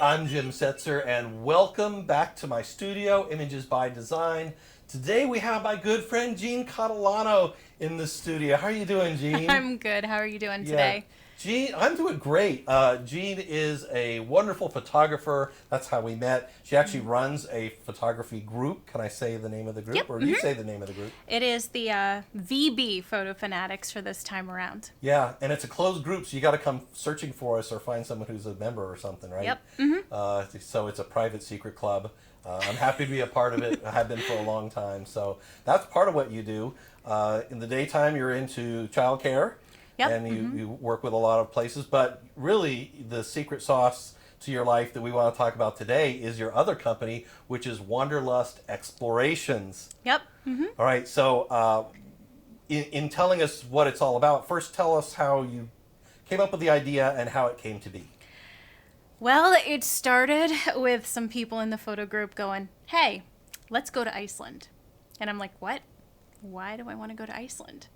I'm Jim Setzer, and welcome back to my studio, Images by Design. Today we have my good friend Jeanne Catalano in the studio. How are you doing, Jeanne? I'm good. How are you doing today? Jeanne, I'm doing great. Jeanne is a wonderful photographer. That's how we met. She actually runs a photography group. Can I say the name of the group? Yep. Or do you say the name of the group? It is the VB Photo Fanatics for this time around. Yeah, and it's a closed group, so you got to come searching for us or find someone who's a member or something, right? Yep. So it's a private secret club. I'm happy to be a part of it. I have been for a long time. So that's part of what you do. In the daytime, you're into childcare. Yep. And you work with a lot of places. But really, the secret sauce to your life that we want to talk about today is your other company, which is Wanderlust Explorations. Yep. All right. So in telling us what it's all about, first tell us how you came up with the idea and how it came to be. Well, it started with some people in the photo group going, "Hey, let's go to Iceland." And I'm like, "What? Why do I want to go to Iceland?"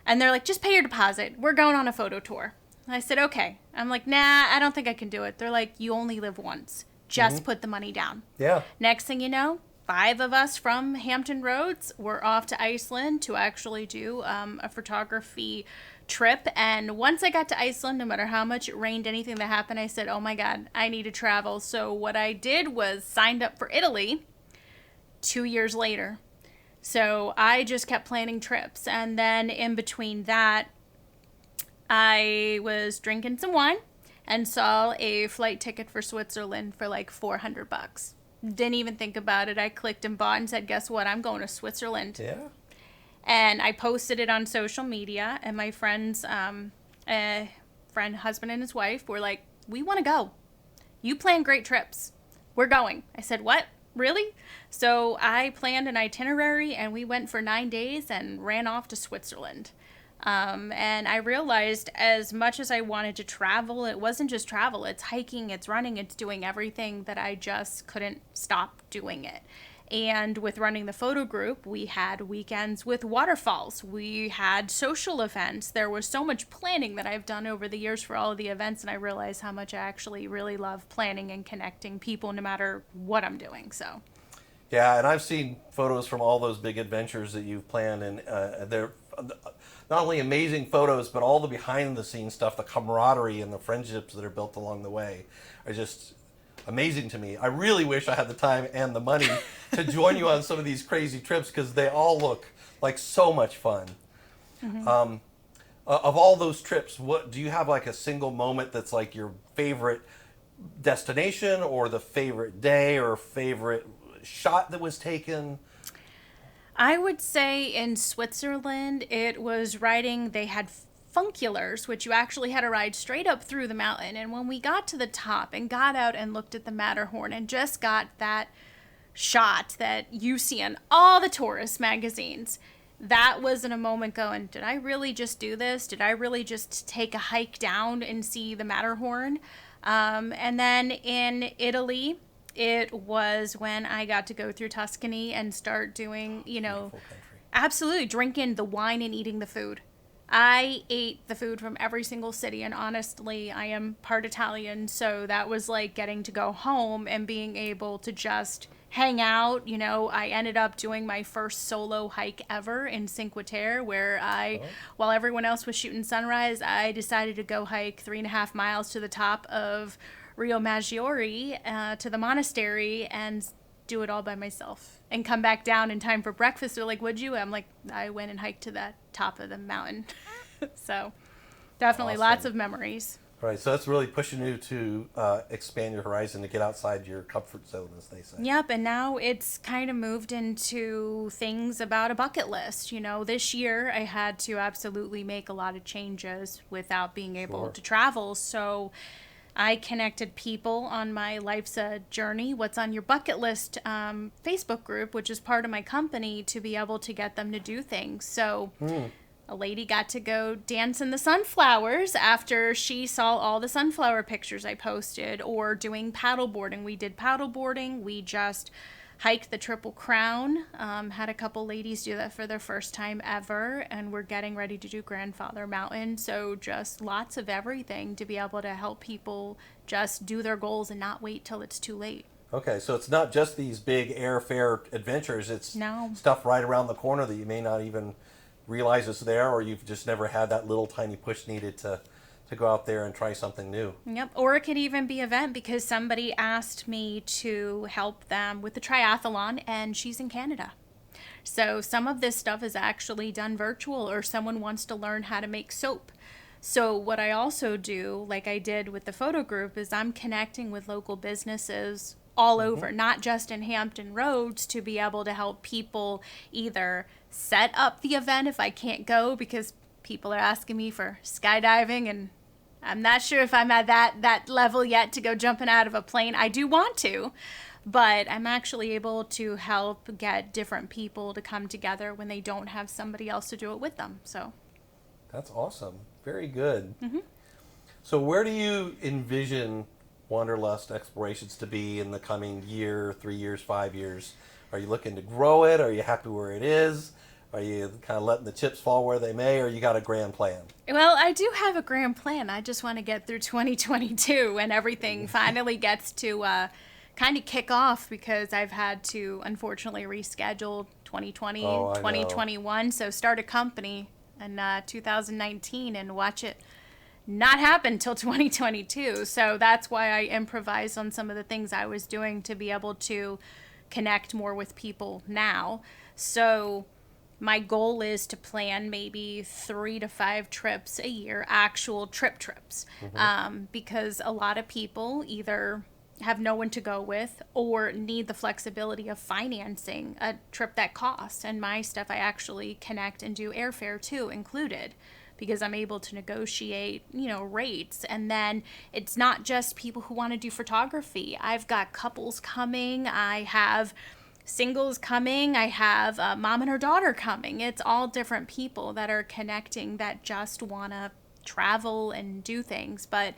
And they're like, "Just pay your deposit. We're going on a photo tour." I said, "Okay." I'm like, "Nah, I don't think I can do it." They're like, "You only live once. Just put the money down." Yeah. Next thing you know, 5 of us from Hampton Roads were off to Iceland to actually do a photography trip. And once I got to Iceland, no matter how much it rained, anything that happened, I said, "Oh my God, I need to travel." So what I did was signed up for Italy 2 years later. So I just kept planning trips. And then in between that, I was drinking some wine and saw a flight ticket for Switzerland for like $400. Didn't even think about it. I clicked and bought and said, "Guess what? I'm going to Switzerland." Yeah. And I posted it on social media, and my friends, husband and his wife were like, "We want to go. You plan great trips. We're going." I said, "What? Really?" So I planned an itinerary, and we went for 9 days and ran off to Switzerland. And I realized as much as I wanted to travel, it wasn't just travel. It's hiking, it's running, it's doing everything that I just couldn't stop doing it. And with running the photo group, we had weekends with waterfalls. We had social events. There was so much planning that I've done over the years for all of the events, and I realized how much I actually really love planning and connecting people no matter what I'm doing. So, Yeah, and I've seen photos from all those big adventures that you've planned, and they're not only amazing photos, but all the behind-the-scenes stuff, the camaraderie and the friendships that are built along the way are just amazing to me. I really wish I had the time and the money to join you on some of these crazy trips because they all look like so much fun. Of all those trips, what do you have like a single moment that's like your favorite destination or the favorite day or favorite shot that was taken? I would say in Switzerland, it was riding, they had funculars, which you actually had to ride straight up through the mountain. And when we got to the top and got out and looked at the Matterhorn and just got that shot that you see in all the tourist magazines, that was in a moment going, did I really just do this? Did I really just take a hike down and see the Matterhorn? And then in Italy, it was when I got to go through Tuscany and start doing, absolutely drinking the wine and eating the food. I ate the food from every single city, and honestly, I am part Italian, so that was like getting to go home and being able to just hang out. I ended up doing my first solo hike ever in Cinque Terre, where while everyone else was shooting sunrise, I decided to go hike 3.5 miles to the top of Rio Maggiore to the monastery and do it all by myself and come back down in time for breakfast. They're like, "Would you?" I'm like, "I went and hiked to the top of the mountain." So definitely Awesome. Lots of memories. Right, so that's really pushing you to expand your horizon, to get outside your comfort zone, as they say. Yep, and now it's kind of moved into things about a bucket list. This year I had to absolutely make a lot of changes without being able to travel. So I connected people on my Life's a Journey, What's on Your Bucket List Facebook group, which is part of my company, to be able to get them to do things. So a lady got to go dance in the sunflowers after she saw all the sunflower pictures I posted, or doing paddleboarding. We did paddleboarding. We just hiked the Triple Crown. Had a couple ladies do that for their first time ever, and we're getting ready to do Grandfather Mountain. So just lots of everything to be able to help people just do their goals and not wait till it's too late. Okay, so it's not just these big airfare adventures. It's No. stuff right around the corner that you may not even realize is there, or you've just never had that little tiny push needed to go out there and try something new. Yep. Or it could even be event because somebody asked me to help them with the triathlon, and she's in Canada. So some of this stuff is actually done virtual, or someone wants to learn how to make soap. So what I also do, like I did with the photo group, is I'm connecting with local businesses all over, not just in Hampton Roads, to be able to help people either set up the event if I can't go, because people are asking me for skydiving, and I'm not sure if I'm at that level yet to go jumping out of a plane. I do want to, but I'm actually able to help get different people to come together when they don't have somebody else to do it with them. So That's awesome. Very good. So where do you envision Wanderlust Explorations to be in the coming year, 3 years, 5 years? Are you looking to grow it? Are you happy where it is? Are you kind of letting the chips fall where they may, or you got a grand plan? Well, I do have a grand plan. I just want to get through 2022 and everything finally gets to kind of kick off, because I've had to unfortunately reschedule 2020, 2021. So start a company in 2019 and watch it not happen till 2022. So that's why I improvised on some of the things I was doing to be able to connect more with people now. So my goal is to plan maybe 3 to 5 trips a year, actual trips, because a lot of people either have no one to go with or need the flexibility of financing a trip that costs. And my stuff, I actually connect and do airfare too included, because I'm able to negotiate, rates. And then it's not just people who want to do photography. I've got couples coming. I have singles coming. I have a mom and her daughter coming. It's all different people that are connecting that just want to travel and do things. But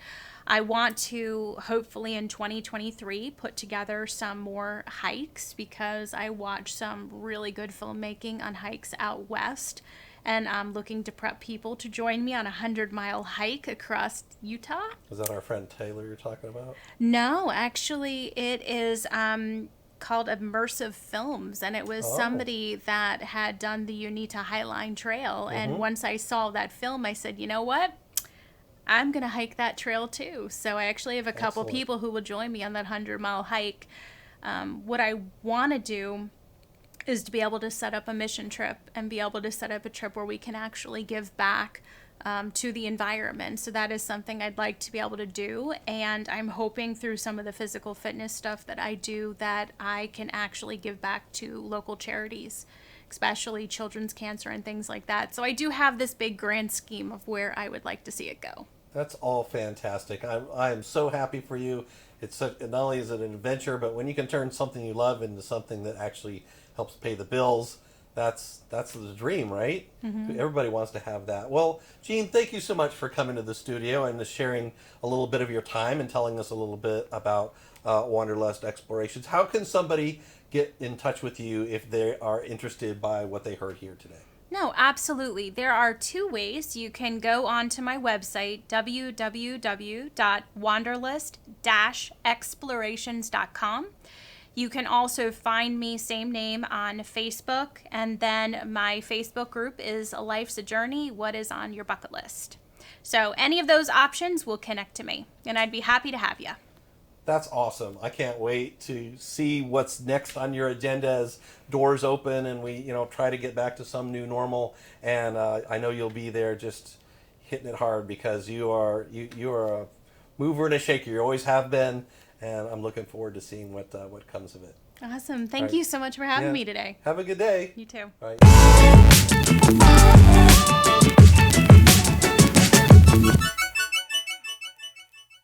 I want to hopefully in 2023 put together some more hikes, because I watch some really good filmmaking on hikes out west. And I'm looking to prep people to join me on a 100-mile hike across Utah. Is that our friend Taylor you're talking about? No, actually, it is called Immersive Films, and it was somebody that had done the Unita Highline Trail. And once I saw that film, I said, you know what? I'm going to hike that trail too. So I actually have a couple people who will join me on that 100-mile hike. What I want to do is to be able to set up a mission trip and be able to set up a trip where we can actually give back to the environment. So that is something I'd like to be able to do. And I'm hoping through some of the physical fitness stuff that I do that I can actually give back to local charities, especially children's cancer and things like that. So I do have this big grand scheme of where I would like to see it go. That's all fantastic. I am so happy for you. It's not only is it an adventure, but when you can turn something you love into something that actually helps pay the bills, that's the dream, right? Everybody wants to have that. Well, Jeanne, thank you so much for coming to the studio and sharing a little bit of your time and telling us a little bit about Wanderlust Explorations. How can somebody get in touch with you if they are interested by what they heard here today? No, absolutely. There are 2 ways. You can go onto my website, www.wanderlust-explorations.com. You can also find me, same name, on Facebook. And then my Facebook group is Life's a Journey, What is on Your Bucket List? So any of those options will connect to me, and I'd be happy to have you. That's awesome. I can't wait to see what's next on your agenda as doors open and we, try to get back to some new normal. And I know you'll be there just hitting it hard, because you are a mover and a shaker. You always have been, and I'm looking forward to seeing what comes of it. Awesome. Thank you so much for having me today. Have a good day. You too. All right.